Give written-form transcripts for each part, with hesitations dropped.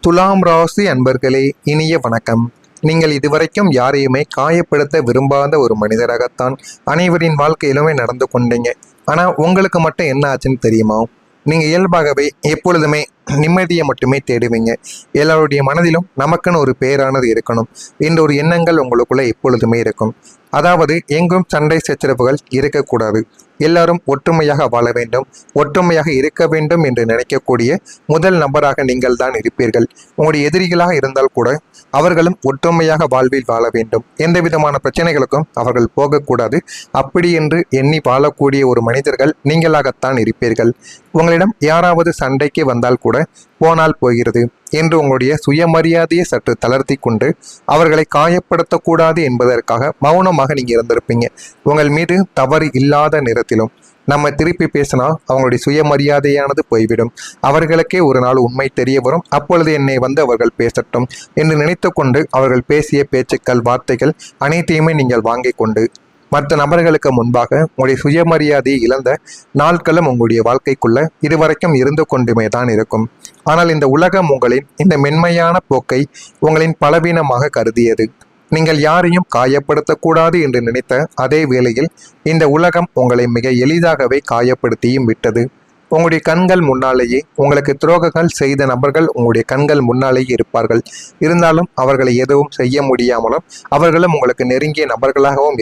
துலாம் ராசி அன்பர்களே, இனிய வணக்கம். நீங்கள் இதுவரைக்கும் யாரையுமே காயப்படுத்த விரும்பாத ஒரு மனிதராகத்தான் அனைவரின் வாழ்க்கையிலுமே நடந்து கொண்டீங்க. ஆனால் உங்களுக்கு மட்டும் என்ன ஆச்சுன்னு தெரியுமா? நீங்கள் இயல்பாகவே எப்பொழுதுமே நிம்மதியை மட்டுமே தேடுவீங்க. எல்லாருடைய மனதிலும் நமக்குன்னு ஒரு பேரானது இருக்கணும் என்ற ஒரு எண்ணங்கள் உங்களுக்குள்ள எப்பொழுதுமே இருக்கும். அதாவது எங்கும் சண்டை சச்சரவுகள் இருக்கக்கூடாது, எல்லாரும் ஒற்றுமையாக வாழ வேண்டும், ஒற்றுமையாக இருக்க வேண்டும் என்று நினைக்கக்கூடிய முதல் நபராக நீங்கள் தான் இருப்பீர்கள். உங்களுடைய எதிரிகளாக இருந்தால் கூட அவர்களும் ஒற்றுமையாக வாழ்வில் வாழ வேண்டும், எந்த விதமான பிரச்சனைகளுக்கும் அவர்கள் போகக்கூடாது. அப்படி என்று எண்ணி வாழக்கூடிய ஒரு மனிதர்கள் நீங்களாகத்தான் இருப்பீர்கள். உங்களிடம் யாராவது சண்டைக்கு வந்தால் கூட போனால் போகிறது என்று உங்களுடைய சுயமரியாதையை சற்று தளர்த்தி கொண்டு அவர்களை காயப்படுத்தக்கூடாது என்பதற்காக மௌனமாக நீங்க இருந்திருப்பீங்க. உங்கள் மீது தவறு இல்லாத நேரத்திலும் நம்ம திருப்பி பேசினா அவங்களுடைய சுயமரியாதையானது போய்விடும். அவர்களுக்கே ஒரு நாள் உண்மை தெரிய வரும். அப்பொழுது என்னை வந்து அவர்கள் பேசட்டும் என்று நினைத்து கொண்டு அவர்கள் பேசிய பேச்சுக்கள், வார்த்தைகள் அனைத்தையுமே நீங்கள் வாங்கி கொண்டு மற்ற நபர்களுக்கு முன்பாக உங்களுடைய சுயமரியாதையை இழந்த நாட்களும் உங்களுடைய வாழ்க்கைக்குள்ள இதுவரைக்கும் இருந்து கொண்டுமே தான் இருக்கும். ஆனால் இந்த உலகம் உங்களின் இந்த மென்மையான போக்கை உங்களின் பலவீனமாக கருதியது. நீங்கள் யாரையும் காயப்படுத்தக்கூடாது என்று நினைத்த அதே வேளையில் இந்த உலகம் உங்களை மிக எளிதாகவே காயப்படுத்தியும் விட்டது. உங்களுடைய கண்கள் முன்னாலேயே உங்களுக்கு துரோகங்கள் செய்த நபர்கள் உங்களுடைய கண்கள் முன்னாலேயே இருப்பார்கள். இருந்தாலும் அவர்களை எதுவும் செய்ய முடியாமலும் அவர்களும் உங்களுக்கு நெருங்கிய நபர்களாகவும்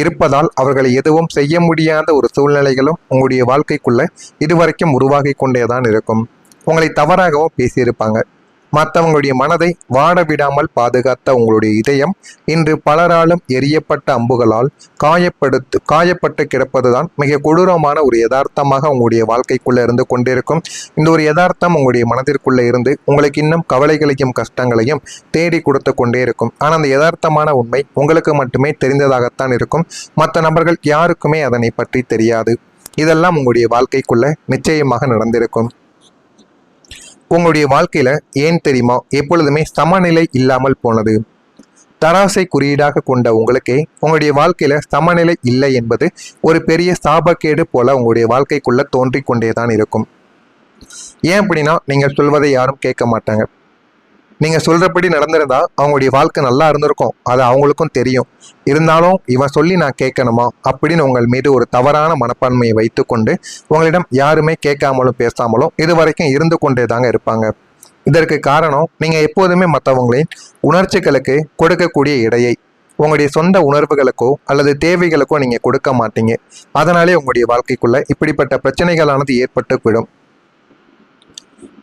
இருப்பதால் அவர்களை எதுவும் செய்ய முடியாத ஒரு சூழ்நிலைகளும் உங்களுடைய வாழ்க்கைக்குள்ள இதுவரைக்கும் உருவாகி கொண்டேதான் இருக்கும். உங்களை தவறாகவும் பேசியிருப்பாங்க. மற்றவங்களுடைய மனதை வாட விடாமல் பாதுகாத்த உங்களுடைய இதயம் இன்று பலராலும் எரியப்பட்ட அம்புகளால் காயப்பட்டு கிடப்பதுதான் மிக கொடூரமான ஒரு யதார்த்தமாக உங்களுடைய வாழ்க்கைக்குள்ள இருந்து கொண்டிருக்கும். இந்த ஒரு யதார்த்தம் உங்களுடைய மனதிற்குள்ள இருந்து உங்களுக்கு இன்னும் கவலைகளையும் கஷ்டங்களையும் தேடி கொடுத்து கொண்டே இருக்கும். ஆனால் அந்த யதார்த்தமான உண்மை உங்களுக்கு மட்டுமே தெரிந்ததாகத்தான் இருக்கும். மற்ற நபர்கள் யாருக்குமே அதனை பற்றி தெரியாது. இதெல்லாம் உங்களுடைய வாழ்க்கைக்குள்ள நிச்சயமாக நடந்திருக்கும். உங்களுடைய வாழ்க்கையில ஏன் தெரியுமா எப்பொழுதுமே சமநிலை இல்லாமல் போனது? தராசை குறியீடாக கொண்ட உங்களுக்கே உங்களுடைய வாழ்க்கையில சமநிலை இல்லை என்பது ஒரு பெரிய சாபக்கேடு போல உங்களுடைய வாழ்க்கைக்குள்ள தோன்றிக் கொண்டேதான் இருக்கும். ஏன் அப்படின்னா, நீங்கள் சொல்வதை யாரும் கேட்க மாட்டாங்க. நீங்கள் சொல்கிறபடி நடந்திருந்தா அவங்களுடைய வாழ்க்கை நல்லா இருந்திருக்கும், அது அவங்களுக்கும் தெரியும். இருந்தாலும் இவன் சொல்லி நான் கேட்கணுமா அப்படின்னு உங்கள் மீது ஒரு தவறான மனப்பான்மையை வைத்துக்கொண்டு உங்களிடம் யாருமே கேட்காமலும் பேசாமலும் இதுவரைக்கும் இருந்து கொண்டே தாங்க இருப்பாங்க. இதற்கு காரணம், நீங்கள் எப்போதுமே மற்றவங்களின் உணர்ச்சிகளுக்கு கொடுக்கக்கூடிய இடையை உங்களுடைய சொந்த உணர்வுகளுக்கோ அல்லது தேவைகளுக்கோ நீங்கள் கொடுக்க மாட்டீங்க. அதனாலே உங்களுடைய வாழ்க்கைக்குள்ள இப்படிப்பட்ட பிரச்சனைகளானது ஏற்பட்டு விடும்.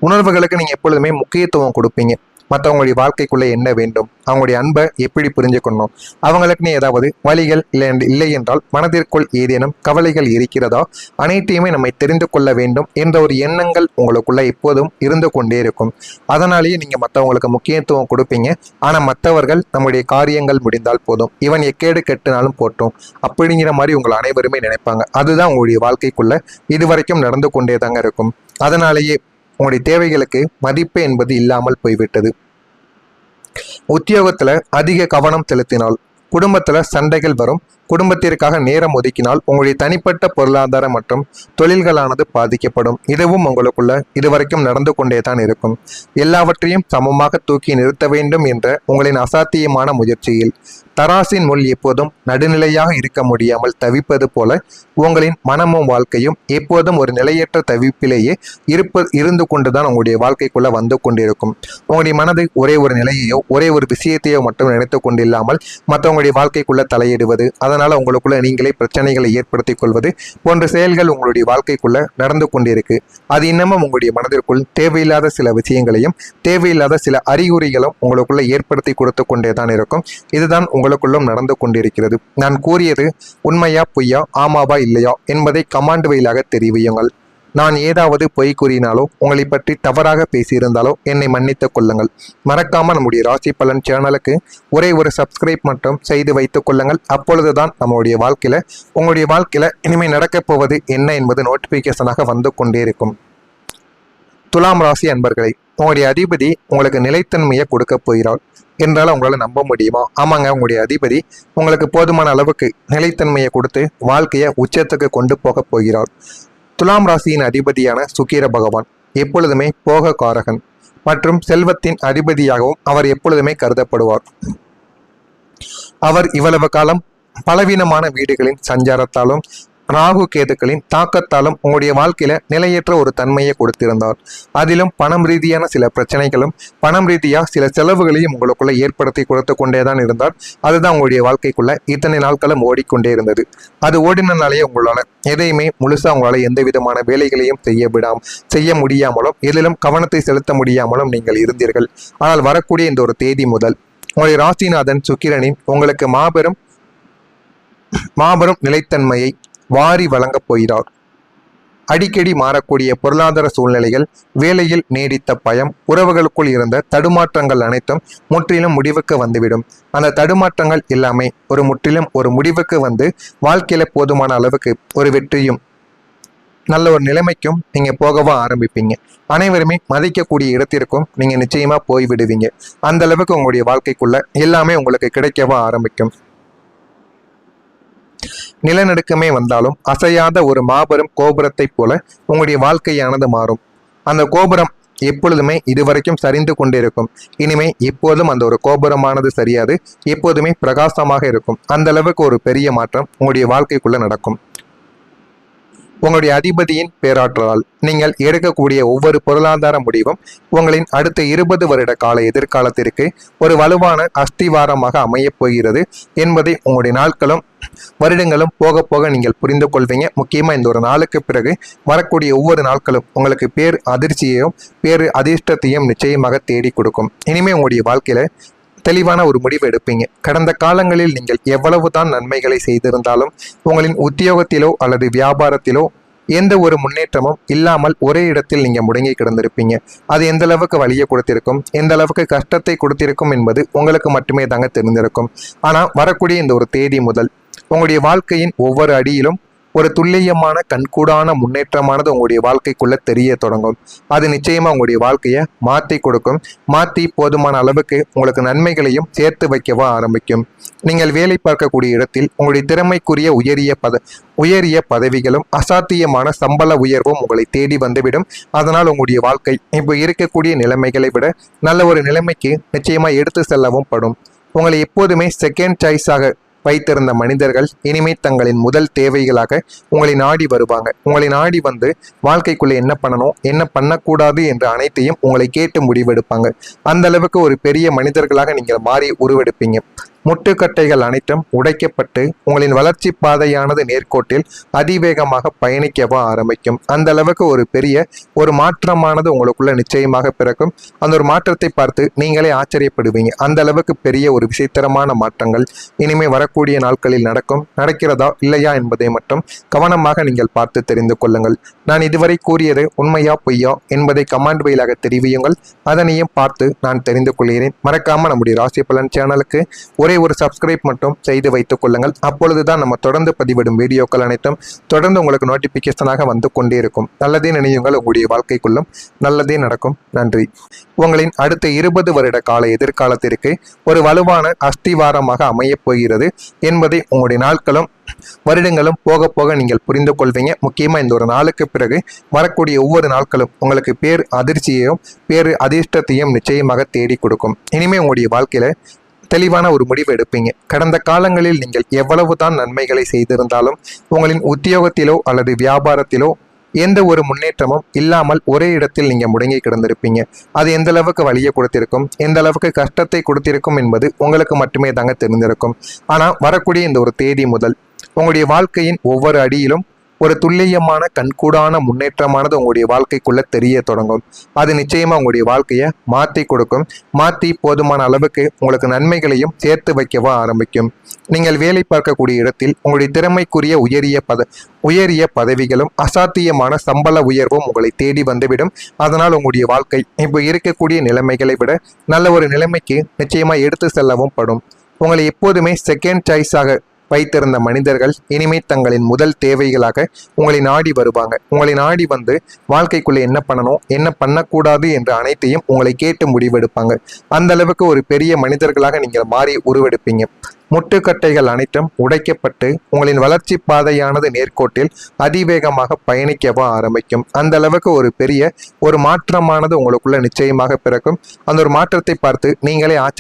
உணர்வுகளுக்கு நீங்கள் எப்பொழுதுமே முக்கியத்துவம் கொடுப்பீங்க. மற்றவங்களுடைய வாழ்க்கைக்குள்ளே என்ன வேண்டும், அவங்களுடைய அன்பை எப்படி புரிஞ்சுக்கணும், அவங்களுக்குன்னு ஏதாவது வழிகள் இல்லை என்றால் மனதிற்குள் ஏதேனும் கவலைகள் இருக்கிறதா, அனைத்தையுமே நம்மை தெரிந்து கொள்ள வேண்டும் என்ற ஒரு எண்ணங்கள் உங்களுக்குள்ள எப்போதும் இருந்து கொண்டே இருக்கும். அதனாலேயே நீங்கள் மற்றவங்களுக்கு முக்கியத்துவம் கொடுப்பீங்க. ஆனால் மற்றவர்கள் நம்முடைய காரியங்கள் முடிந்தால் போதும், இவன் எக்கேடு கெட்டுனாலும் போட்டோம் அப்படிங்கிற மாதிரி உங்கள் அனைவருமே நினைப்பாங்க. அதுதான் உங்களுடைய வாழ்க்கைக்குள்ள இதுவரைக்கும் நடந்து கொண்டே தாங்க இருக்கும். அதனாலேயே உங்களுடைய தேவைகளுக்கு மதிப்பு என்பது இல்லாமல் போய்விட்டது. உத்தியோகத்துல அதிக கவனம் செலுத்தினால் குடும்பத்துல சண்டைகள் வரும். குடும்பத்திற்காக நேரம் ஒதுக்கினால் உங்களுடைய தனிப்பட்ட பொருளாதார மற்றும் தொழில்களானது பாதிக்கப்படும். இதுவும் உங்களுக்குள்ள இதுவரைக்கும் நடந்து கொண்டே தான் இருக்கும். எல்லாவற்றையும் சமமாக தூக்கி நிறுத்த வேண்டும் என்ற உங்களின் அசாத்தியமான முயற்சியில் தராசின் முள் எப்போதும் நடுநிலையாக இருக்க முடியாமல் தவிப்பது போல உங்களின் மனமும் வாழ்க்கையும் எப்போதும் ஒரு நிலையற்ற தவிப்பிலேயே இருந்து கொண்டுதான் உங்களுடைய வாழ்க்கைக்குள்ள வந்து கொண்டிருக்கும். உங்களுடைய மனது ஒரே ஒரு நிலையையோ ஒரே ஒரு விஷயத்தையோ மட்டும் நினைத்து கொண்டில்லாமல் மற்றவங்களுடைய வாழ்க்கைக்குள்ள தலையிடுவது, அதனால உங்களுக்குள்ள நீங்களே பிரச்சனைகளை ஏற்படுத்திக் கொள்வது போன்ற செயல்கள் உங்களுடைய வாழ்க்கைக்குள்ள நடந்து கொண்டிருக்கு. அது இன்னமும் உங்களுடைய மனதிற்குள் தேவையில்லாத சில விஷயங்களையும் தேவையில்லாத சில அறிகுறிகளும் உங்களுக்குள்ள ஏற்படுத்தி கொடுத்து கொண்டேதான் இருக்கும். இதுதான் உங்களுக்குள்ளும் நடந்து கொண்டிருக்கிறது. நான் கூறியது உண்மையா பொய்யா, ஆமாவா இல்லையா என்பதை கமாண்ட் வழியாக தெரிவியுங்கள். நான் ஏதாவது பொய் கூறினாலோ உங்களை பற்றி தவறாக பேசியிருந்தாலோ என்னை மன்னித்துக் கொள்ளுங்கள். மறக்காம நம்முடைய ராசி பலன் சேனலுக்கு ஒரே ஒரு சப்ஸ்கிரைப் மட்டும் செய்து வைத்துக் கொள்ளுங்கள். அப்பொழுதுதான் நம்முடைய வாழ்க்கையில உங்களுடைய வாழ்க்கையில இனிமேல் நடக்கப் போவது என்ன என்பது நோட்டிபிகேஷனாக வந்து கொண்டே இருக்கும். துலாம் ராசி அன்பர்களை, உங்களுடைய அதிபதி உங்களுக்கு நிலைத்தன்மையை கொடுக்க போகிறார் என்றால் உங்களால் நம்ப முடியுமா? ஆமாங்க, உங்களுடைய அதிபதி உங்களுக்கு போதுமான அளவுக்கு நிலைத்தன்மையை கொடுத்து வாழ்க்கையை உச்சத்துக்கு கொண்டு போக போகிறார். துலாம் ராசியின் அதிபதியான சுக்கிர பகவான் எப்பொழுதுமே போக காரகன். மற்றும் செல்வத்தின் அதிபதியாகவும் அவர் எப்பொழுதுமே கருதப்படுவார். அவர் இவ்வளவு காலம் பலவீனமான வீடுகளின் சஞ்சாரத்தாலும் ராகு கேதுக்களின் தாக்கத்தாலும் உங்களுடைய வாழ்க்கையில நிலையற்ற ஒரு தன்மையை கொடுத்திருந்தார். அதிலும் பணம் ரீதியான சில பிரச்சனைகளும் பணம் ரீதியாக சில செலவுகளையும் உங்களுக்குள்ள ஏற்படுத்தி கொடுத்து கொண்டேதான் இருந்தார். அதுதான் உங்களுடைய வாழ்க்கைக்குள்ள இத்தனை நாட்களும் ஓடிக்கொண்டே இருந்தது. அது ஓடினாலேயே உங்களால எதையுமே முழுசா உங்களால எந்த விதமான வேலைகளையும் செய்ய முடியாமலும் எதிலும் கவனத்தை செலுத்த முடியாமலும் நீங்கள் இருந்தீர்கள். ஆனால் வரக்கூடிய இந்த ஒரு தேதி முதல் உங்களுடைய ராசிநாதன் சுக்கிரனின் உங்களுக்கு மாபெரும் நிலைத்தன்மையை வாரி வழங்கப் போகிறார். அடிக்கடி மாறக்கூடிய பொருளாதார சூழ்நிலைகள், வேலையில் நீடித்த பயம், உறவுகளுக்குள் இருந்த தடுமாற்றங்கள் அனைத்தும் முற்றிலும் முடிவுக்கு வந்துவிடும். அந்த தடுமாற்றங்கள் எல்லாமே முற்றிலும் ஒரு முடிவுக்கு வந்து வாழ்க்கையில போதுமான அளவுக்கு ஒரு வெற்றியும் நல்ல ஒரு நிலைமைக்கும் நீங்க போகவா ஆரம்பிப்பீங்க. அனைவருமே மதிக்கக்கூடிய இடத்திற்கும் நீங்க நிச்சயமா போய் விடுவீங்க. அந்த அளவுக்கு உங்களுடைய வாழ்க்கைக்குள்ள எல்லாமே உங்களுக்கு கிடைக்கவா ஆரம்பிக்கும். நிலநடுக்கமே வந்தாலும் அசையாத ஒரு மாபெரும் கோபுரத்தை போல உங்களுடைய வாழ்க்கையானது மாறும். அந்த கோபுரம் எப்பொழுதுமே இதுவரைக்கும் சரிந்து கொண்டிருக்கும். இனிமே எப்போதும் அந்த ஒரு கோபுரமானது சரியாது எப்போதுமே பிரகாசமாக இருக்கும். அந்த அளவுக்கு ஒரு பெரிய மாற்றம் உங்களுடைய வாழ்க்கைக்குள்ள நடக்கும். உங்களுடைய அதிபதியின் பேராற்றலால் நீங்கள் எடுக்கக்கூடிய ஒவ்வொரு பொருளாதார முடிவும் உங்களின் அடுத்த 20 வருட கால எதிர்காலத்திற்கு ஒரு வலுவான அஸ்திவாரமாக அமையப் போகிறது என்பதை உங்களுடைய நாட்களும் வருடங்களும் போக போக நீங்கள் புரிந்து கொள்வீங்க. முக்கியமாக இந்த ஒரு நாளுக்கு பிறகு வரக்கூடிய ஒவ்வொரு நாட்களும் உங்களுக்கு பேர் அதிர்ச்சியையும் பேர் அதிர்ஷ்டத்தையும் நிச்சயமாக தேடி கொடுக்கும். இனிமே உங்களுடைய வாழ்க்கையில தெளிவான ஒரு முடிவு எடுப்பீங்க. கடந்த காலங்களில் நீங்கள் எவ்வளவுதான் நன்மைகளை செய்திருந்தாலும் உங்களின் உத்தியோகத்திலோ அல்லது வியாபாரத்திலோ எந்த ஒரு முன்னேற்றமும் இல்லாமல் ஒரே இடத்தில் நீங்க முடங்கி கிடந்திருப்பீங்க. அது எந்த அளவுக்கு வலியை கொடுத்திருக்கும், எந்த அளவுக்கு கஷ்டத்தை கொடுத்திருக்கும் என்பது உங்களுக்கு மட்டுமே தாங்க தெரிந்திருக்கும். ஆனா வரக்கூடிய இந்த ஒரு தேதி முதல் உங்களுடைய வாழ்க்கையின் ஒவ்வொரு அடியிலும் ஒரு துல்லியமான கண்கூடான முன்னேற்றமானது உங்களுடைய வாழ்க்கைக்குள்ள தெரிய தொடங்கும். அது நிச்சயமா உங்களுடைய வாழ்க்கையை மாற்றி கொடுக்கும். மாற்றி போதுமான அளவுக்கு உங்களுக்கு நன்மைகளையும் சேர்த்து வைக்கவா ஆரம்பிக்கும். நீங்கள் வேலை பார்க்கக்கூடிய இடத்தில் உங்களுடைய திறமைக்குரிய உயரிய பதவிகளும் அசாத்தியமான சம்பள உயர்வும் உங்களை தேடி வந்துவிடும். அதனால் உங்களுடைய வாழ்க்கை இப்போ இருக்கக்கூடிய நிலைமைகளை விட நல்ல ஒரு நிலைமைக்கு நிச்சயமா எடுத்து செல்லவும் படும். உங்களை எப்போதுமே செகண்ட் சாய்ஸாக வைத்திருந்த மனிதர்கள் இனிமே தங்களின் முதல் தேவைகளாக உங்களை நாடி வருவாங்க. உங்களை நாடி வந்து வாழ்க்கைக்குள்ள என்ன பண்ணணும் என்ன பண்ணக்கூடாது என்ற அனைத்தையும் உங்களை கேட்டு முடிவெடுப்பாங்க. அந்த அளவுக்கு ஒரு பெரிய மனிதர்களாக நீங்கள் மாறி உருவெடுப்பீங்க. முட்டுக்கட்டைகள் அனைத்தும் உடைக்கப்பட்டு உங்களின் வளர்ச்சி பாதையானது நேர்கோட்டில் அதிவேகமாக பயணிக்கவா ஆரம்பிக்கும். அந்த அளவுக்கு ஒரு பெரிய ஒரு மாற்றமானது உங்களுக்குள்ள நிச்சயமாக பிறக்கும். அந்த ஒரு மாற்றத்தை பார்த்து நீங்களே ஆச்சரியப்படுவீங்க. அந்த அளவுக்கு பெரிய ஒரு விசித்திரமான மாற்றங்கள் இனிமே வரக்கூடிய நாட்களில் நடக்கிறதா இல்லையா என்பதை மட்டும் கவனமாக நீங்கள் பார்த்து தெரிந்து கொள்ளுங்கள். நான் இதுவரை கூறியது உண்மையா பொய்யா என்பதை கமெண்ட் வழியாக தெரிவியுங்கள். அதனையும் பார்த்து நான் தெரிந்து கொள்கிறேன். மறக்காம நம்முடைய ராசி பலன் சேனலுக்கு ஒரே ஒரு சப்ஸ்கிரைப் மட்டும் செய்து வைத்துக் கொள்ளுங்கள். அப்பொழுதுதான் நம்ம தொடர்ந்து பதிவிடும் வீடியோக்கள் அனைத்தும் தொடர்ந்து உங்களுக்கு நோட்டிபிகேஷனாக வந்து கொண்டே இருக்கும். நல்லதே நினையுங்கள், உங்களுடைய வாழ்க்கைக்குள்ளும் நல்லதே நடக்கும். நன்றி. உங்களின் அடுத்த 20 வருட கால எதிர்காலத்திற்கு ஒரு வலுவான அஸ்திவாரமாக அமையப் போகிறது என்பதை உங்களுடைய நாட்களும் வருடங்களும் போக போக நீங்கள் புரிந்து கொள்வீங்க. முக்கியமா இந்த ஒரு நாளுக்கு பிறகு வரக்கூடிய ஒவ்வொரு நாட்களும் உங்களுக்கு பேர் அதிர்ச்சியையும் பேர் அதிர்ஷ்டத்தையும் நிச்சயமாக தேடி கொடுக்கும். இனிமே உங்களுடைய வாழ்க்கையில தெளிவான ஒரு முடிவு எடுப்பீங்க. கடந்த காலங்களில் நீங்கள் எவ்வளவுதான் நன்மைகளை செய்திருந்தாலும் உங்களின் உத்தியோகத்திலோ அல்லது வியாபாரத்திலோ எந்த ஒரு முன்னேற்றமும் இல்லாமல் ஒரே இடத்தில் நீங்க முடங்கி கிடந்திருப்பீங்க. அது எந்த அளவுக்கு வலியை கொடுத்திருக்கும், எந்த அளவுக்கு கஷ்டத்தை கொடுத்திருக்கும் என்பது உங்களுக்கு மட்டுமே தாங்க தெரிந்திருக்கும். ஆனா வரக்கூடிய இந்த ஒரு தேதி முதல் உங்களுடைய வாழ்க்கையின் ஒவ்வொரு அடியிலும் ஒரு துல்லியமான கண்கூடான முன்னேற்றமானது உங்களுடைய வாழ்க்கைக்குள்ள தெரிய தொடங்கும். அது நிச்சயமா உங்களுடைய வாழ்க்கையை மாற்றி கொடுக்கும். மாற்றி போதுமான அளவுக்கு உங்களுக்கு நன்மைகளையும் சேர்த்து வைக்கவா ஆரம்பிக்கும். நீங்கள் வேலை பார்க்கக்கூடிய இடத்தில் உங்களுடைய திறமைக்குரிய உயரிய பதவிகளும் அசாத்தியமான சம்பள உயர்வும் உங்களை தேடி வந்துவிடும். அதனால் உங்களுடைய வாழ்க்கை இப்போ இருக்கக்கூடிய நிலைமைகளை விட நல்ல ஒரு நிலைமைக்கு நிச்சயமா எடுத்து செல்லவும் படும். உங்களை எப்போதுமே செகண்ட் சாய்ஸாக வைத்திருந்த மனிதர்கள் இனிமே தங்களின் முதல் தேவைகளாக உங்களை நாடி வருவாங்க. உங்களை நாடி வந்து வாழ்க்கைக்குள்ள என்ன பண்ணணும், என்ன பண்ணக்கூடாது என்று அனைத்தையும் உங்களை கேட்டு முடிவெடுப்பாங்க. அந்த அளவுக்கு ஒரு பெரிய மனிதர்களாக நீங்கள் மாறி உருவெடுப்பீங்க. முட்டுக்கட்டைகள் அனைத்தும் உடைக்கப்பட்டு உங்களின் வளர்ச்சி பாதையானது நேர்கோட்டில் அதிவேகமாக பயணிக்கவா ஆரம்பிக்கும். அந்த அளவுக்கு ஒரு பெரிய ஒரு மாற்றமானது உங்களுக்குள்ள நிச்சயமாக பிறக்கும். அந்த ஒரு மாற்றத்தை பார்த்து நீங்களே